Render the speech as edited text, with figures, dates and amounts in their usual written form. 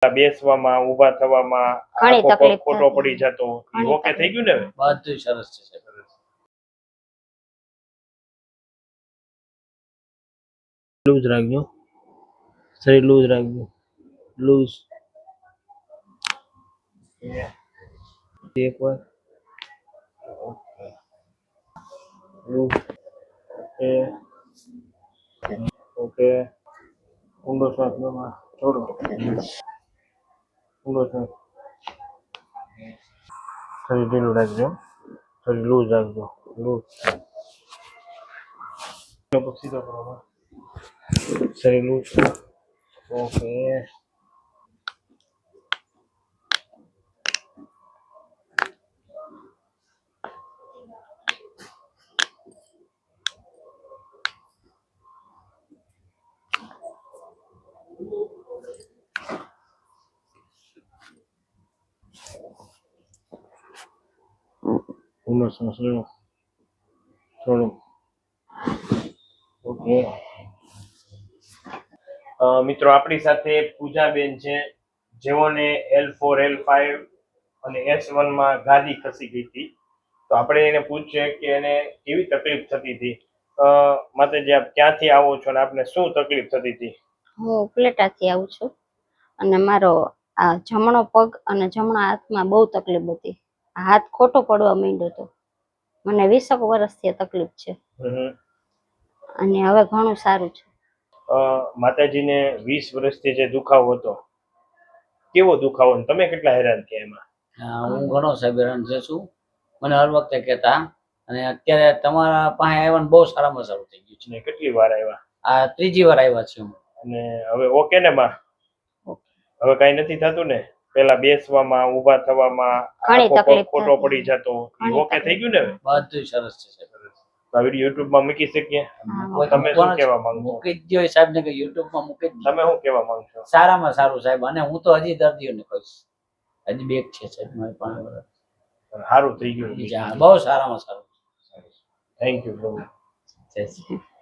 બેસવામાં ઊભા થવામાં ઘણી આખો પગ તકલીફ ખોટો થતી. પડી જતો ઈ ઘણી ઓકે થઈ તકલીફ. ગયું ને હવે? બધું સરસ છે સાહેબ. લૂઝ રાખજો, શરીર લૂઝ રાખજો, લૂઝ. એક વાર લૂઝ. ઓકે. ઊંડો શ્વાસ લેવા, છોડો. ઊંડો શ્વાસ. શરીર ઢીલું રાખજો, શરીર લૂઝ રાખજો, લૂઝ. સીધો કરો, શરીર લૂઝ. ઓકે. ઊંડો શ્વાસ લો, છોડો. ઓકે. મિત્રો આપણી સાથે પૂજાબેન છે, જેઓને L4 L5 અને S1 માં ગાદી ખસી ગઈ હતી. તો આપણે એને પૂછીએ કે એને કેવી તકલીફ થતી હતી. માતાજી આપ ક્યાંથી આવો છો અને આપને શું તકલીફ થતી હતી? હું ઉપલેટાથી આવું છું અને મારો આ જમણો પગ અને જમણા હાથમાં બહુ તકલીફ હતી. હાથ ખોટો પડવા માંડ્યો હતો. મને 20 વર્ષથી તકલીફ છે અને હવે ઘણું સારું છે. માતાજીને 20 વર્ષથી જે દુખાવો હતો, કેવો દુખાવો ને તમે કેટલા હેરાન થયા એમાં? હું ઘણો સાહેબ હેરાન થયો છું. મને હર વખતે કહેતા, અને અત્યારે તમારા પાસે આવ્યા ને બહુ સારામાં સારું થઈ ગયું છે. ને કેટલી વાર આવ્યા? આ ત્રીજી વાર આવ્યા છે હું. અને હવે ઓકે ને માં? હવે કઈ નથી થતું ને? પેલા બેસવામાં ઊભા થવામાં ઘણી આખો પગ તકલીફ ખોટો થતી. પડી જતો ઈ ઓકે થઈ ગયું ને હવે? બધું સરસ છે સાહેબ. આ વિડિયો YouTube માં મૂકી શકીએ? તમે શું કહેવા માંગો છો? મૂકી જ દો સાહેબ ને, કે YouTube માં મૂકી જ દો. તમે શું કહેવા માંગો છો? સારામાં સારું સાહેબ, અને હું તો હજી દર્દીઓને કહીશ, હજી બેક છે સાહેબ મારી પાસે. સારું થઈ ગયું. બહુ સારામાં સારું. Thank you. જય શ્રી કૃષ્ણ.